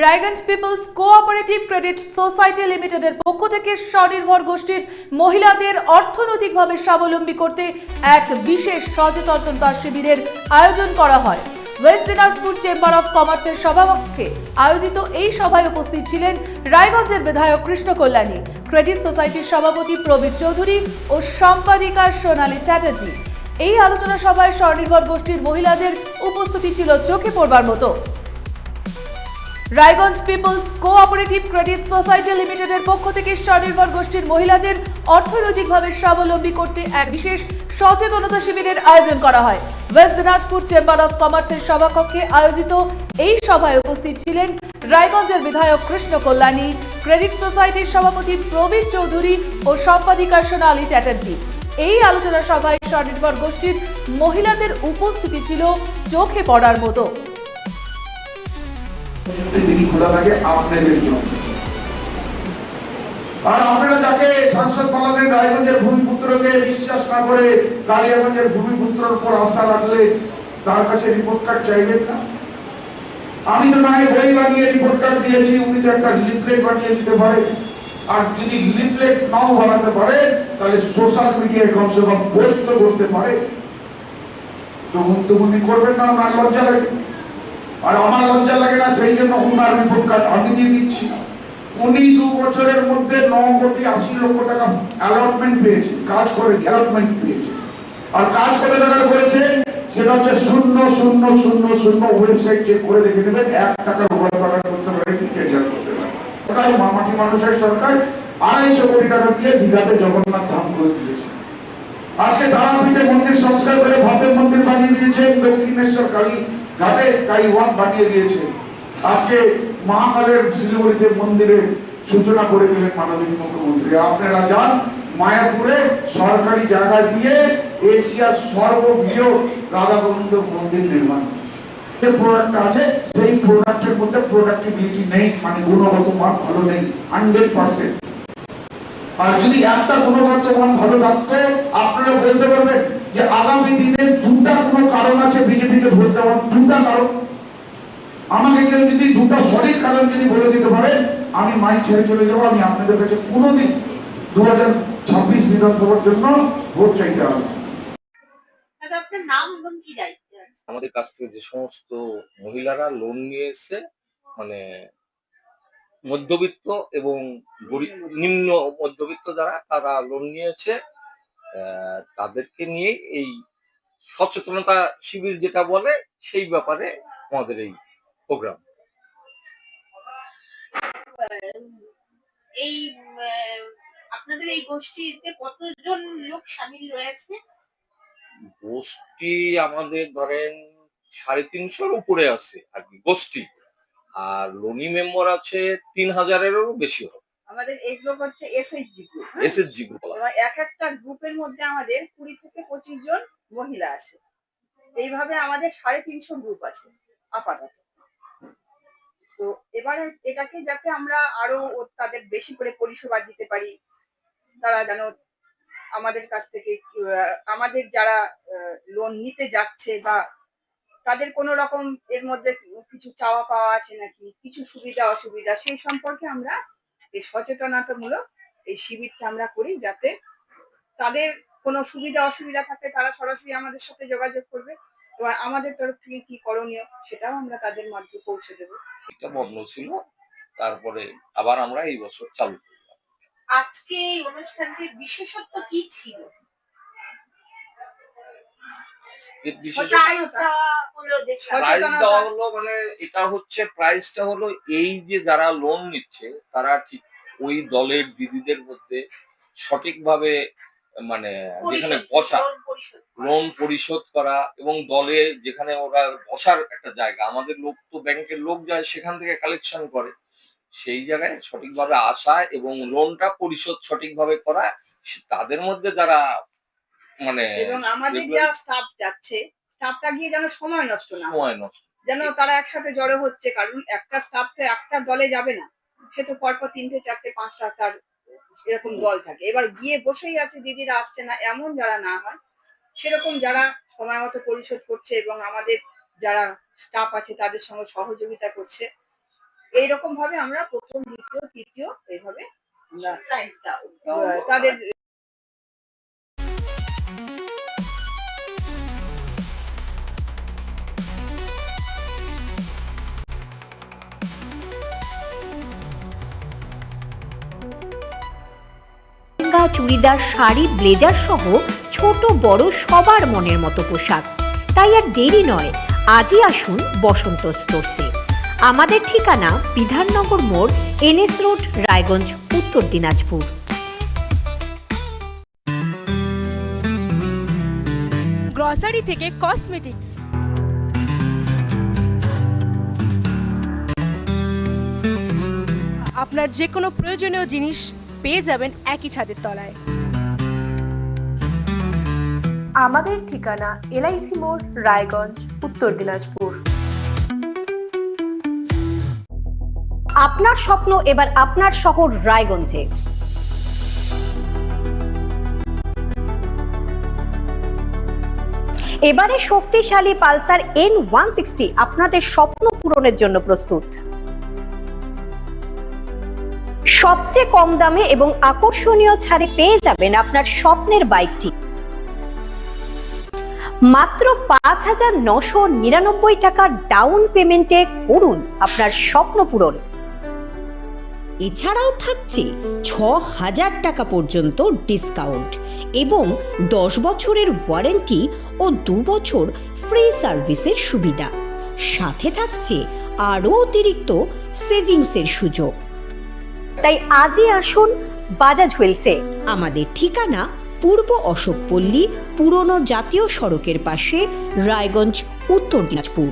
Raiganj peoples cooperative credit society লিমিটেডের পক্ষ থেকে স্বনির্ভর গোষ্ঠীর মহিলাদের অর্থনৈতিকভাবে স্বাবলম্বী করতে এক বিশেষ সচেতনতা শিবিরের আয়োজন করা হয়। ওয়েস্ট দিনাজপুর চেম্বার অফ কমার্সের সভাকক্ষে আয়োজিত এই সভায় উপস্থিত ছিলেন রায়গঞ্জের বিধায়ক কৃষ্ণ কল্যাণী, ক্রেডিট সোসাইটির সভাপতি প্রবীর চৌধুরী ও সম্পাদিকা সোনালী চ্যাটার্জি। এই আলোচনা সভায় স্বনির্ভর গোষ্ঠীর মহিলাদের উপস্থিতি ছিল চোখে পড়বার মতো। Raiganj peoples cooperative credit society লিমিটেডের পক্ষ থেকে স্বনির্ভর গোষ্ঠীর মহিলাদের অর্থনৈতিকভাবে স্বাবলম্বী করতে এক বিশেষ সচেতনতা শিবিরের আয়োজন করা হয়। ওয়েস্ট দিনাজপুর চেম্বার অফ কমার্সের সভাকক্ষে আয়োজিত এই সভায় উপস্থিত ছিলেন রায়গঞ্জের বিধায়ক কৃষ্ণ কল্যাণী, ক্রেডিট সোসাইটির সভাপতি প্রবীর চৌধুরী ও সম্পাদিকা সোনালী চ্যাটার্জি। এই আলোচনা সভায় স্বনির্ভর গোষ্ঠীর মহিলাদের উপস্থিতি ছিল চোখে পড়ার মতো। খোলা থাকে আপনাদের জন্য। আর আপনারা যাকে সাংসদ বানালেন, রায়গঞ্জের ভূমিপুত্রকে বিশ্বাস না করে কালিয়াগঞ্জের ভূমিপুত্রের উপর আস্থা রাখলে তার কাছে রিপোর্ট কার্ড চাইবেন না? আমি তো নয় বই বানিয়ে রিপোর্ট কার্ড দিয়েছি, উনি তো একটা লিফলেট বানিয়ে দিতে পারেন। আর যদি লিফলেট নাও বানাতে পারে তাহলে সোশ্যাল মিডিয়ায় কমসে কম পোস্ট তো করতে পারে। তো উনি করবেন না, ওনার লজ্জা লাগে। আর আমার লজ্জা লাগে না, সেই জন্য উনার রিপোর্ট কার্ড আমি দিয়ে দিচ্ছি। উনি 2 বছরের মধ্যে 9,80,00,000 টাকা অ্যালটমেন্ট পেয়েছে, কাজ করে অ্যালটমেন্ট পেয়েছে। আর কাজ করে টাকা করেছে সেটা হচ্ছে 0,0,0,0 ওয়েবসাইট চেক করে দেখে নেবেন, 1 টাকার উপর টাকা করতে পারে, টেন্ডার করতে পারে। তাই মামাটি মানুষের সরকার 250 কোটি টাকা দিয়ে দীঘাতে জগন্নাথ ধাম করে দিয়েছে। আজকে তারাপীঠে মন্দির সংস্কার করে ভব্য মন্দির বানিয়ে দিয়েছে, দক্ষিণেশ্বর কালী ঘাটে স্কাই ওয়াক বানিয়ে দিয়েছে। আজকে মহাকালের শিলিগুড়িতে মন্দিরের সূচনা করে দিলেন মাননীয় মুখ্যমন্ত্রী। আপনারা যান মায়াপুরে সরকারি জায়গা দিয়ে এশিয়ার সর্ববৃহৎ রাধা গোবিন্দ মন্দির নির্মাণ যে প্রোডাক্ট আছে সেই প্রোডাক্টের মধ্যে প্রোডাক্টিভিটি নেই, মানে গুণগত মান ভালো নেই 100%। আর যদি একটা গুণগত মান ভালো থাকতো আপনারা বলতে পারবেন যে আগামী দিনে 2টা কোনো কারণ আছে বিজেপিকে ভোট দেওয়ার, 2টা কারণ। আমাকে কেউ যদি 2টা সঠিক কারণ যদি বলে দিতে পারে আমি মাইক ছেড়ে চলে যাবো। আমি আপনাদের কাছে কোনোদিন 2026 বিধানসভার জন্য ভোট চাইতে হবে। আপনার নাম এবং কি দায়িত্ব আছে? আমাদের কাছ থেকে যে সমস্ত মহিলারা লোন নিয়ে এসে, মানে মধ্যবিত্ত এবং নিম্ন মধ্যবিত্ত যারা তারা লোন নিয়েছে, তাদেরকে নিয়ে এই সচেতনতা শিবির যেটা বলে সেই ব্যাপারে আমাদের এই প্রোগ্রাম। এই আপনাদের এই গোষ্ঠীতে কতজন লোক শামিল রয়েছে? গোষ্ঠী আমাদের ধরেন 350-র উপরে আছে আর কি গোষ্ঠী, আর লোনি মেম্বার আছে 3000-এরও বেশি হবে। আমাদের এই গ্রুপ হচ্ছে এসএইচজি গ্রুপ। এসএসজি গ্রুপ, এবার একটা গ্রুপের মধ্যে আমাদের 20 থেকে 25 জন মহিলা আছে। এইভাবে আমাদের 350 গ্রুপ আছে আপাতত। তো এবারে এটাকে যাতে আমরা আরো তাদের বেশি করে পরিষেবা দিতে পারি, তারা যেন আমাদের কাছ থেকে আমাদের যারা লোন নিতে যাচ্ছে বা তাদের কোনো রকম এর মধ্যে কিছু চাওয়া পাওয়া আছে নাকি, কিছু সুবিধা অসুবিধা, সেই সম্পর্কে আমরা এই সচেতনতামূলক এই শিবিরটা আমরা করি, যাতে তাদের কোনো সুবিধা অসুবিধা থাকলে তারা সরাসরি আমাদের সাথে যোগাযোগ করবে। এবার আমাদের তরফ থেকে কি করণীয় সেটাও আমরা তাদের মাধ্যমে পৌঁছে দেবো। এটা বন্ধ ছিল, তারপরে আবার আমরা এই বছর চালু করলাম। আজকে এই অনুষ্ঠানটির বিশেষত্ব কি ছিল? মানে এটা হচ্ছে প্রাইসটা হলো এই যে যারা লোন নিচ্ছে তারা ঠিক ওই দলের দিদিদের মধ্যে সঠিকভাবে মানে যেখানে বসা, লোন পরিশোধ করা এবং দলে যেখানে ওরা বসার একটা জায়গা, আমাদের লোক তো ব্যাংকের লোক যায় সেখান থেকে কালেকশন করে, সেই জায়গায় সঠিকভাবে আসা এবং লোনটা পরিশোধ সঠিকভাবে করা, তাদের মধ্যে যারা মানে এবং আমাদের যারা স্টাফ যাচ্ছে, স্টাফটা গিয়ে যেন সময় নষ্ট না হয়, যেন তারা একসাথে জড়ো হচ্ছে। কারণ একটা স্টাফ তো একটা দলে যাবে না, সে তো পরপর 3টে 4টে 5টা তার এরকম দল থাকে। এবার গিয়ে বসেই আছে, দিদিরা আসছে না, এমন যারা না হয়, সেরকম যারা সময় মতো পরিশোধ করছে এবং আমাদের যারা স্টাফ আছে তাদের সঙ্গে সহযোগিতা করছে, এইরকম ভাবে আমরা প্রথম, দ্বিতীয়, তৃতীয় এইভাবে তাদের লেহেঙ্গা, চুড়িদার, শাড়ি, ব্লেজার সহ ছোট বড় সবার মনের মতো পোশাক। তাই আর দেরি নয়, আজই আসুন বসন্ত স্টোরসে। আমাদের ঠিকানা বিধাননগর মোড়, NS রোড, রায়গঞ্জ, উত্তর দিনাজপুর। গ্রসারি থেকে কসমেটিক্স, আপনার যে কোনো প্রয়োজনীয় জিনিস পেয়ে যাবেন একই ছাদের তলায়। আমাদের ঠিকানা LIC মোড়, রায়গঞ্জ, উত্তর দিনাজপুর। আপনার স্বপ্ন এবার আপনার শহর রায়গঞ্জে। এবারে শক্তিশালী পালসার N160 আপনাদের স্বপ্ন পূরণের জন্য প্রস্তুত। সবচেয়ে কম দামে এবং আকর্ষণীয় ছাড়ে পেয়ে যাবেন আপনার স্বপ্নের বাইকটি মাত্র ৫,৯৯৯ টাকা ডাউন পেমেন্টে। করুন আপনার স্বপ্ন পূরণ। এছাড়াও থাকছে ৬,০০০ টাকা পর্যন্ত ডিসকাউন্ট এবং ১০ বছরের ওয়ারেন্টি ও ২ বছর ফ্রি সার্ভিসের সুবিধা। সাথে থাকছে আরও অতিরিক্ত সেভিংসের সুযোগ। তাই আজই আসুন বাজাজ হুইলসে। আমাদের ঠিকানা পূর্ব অশোকপল্লী, পুরনো জাতীয় সড়কের পাশে, রায়গঞ্জ, উত্তর দিনাজপুর।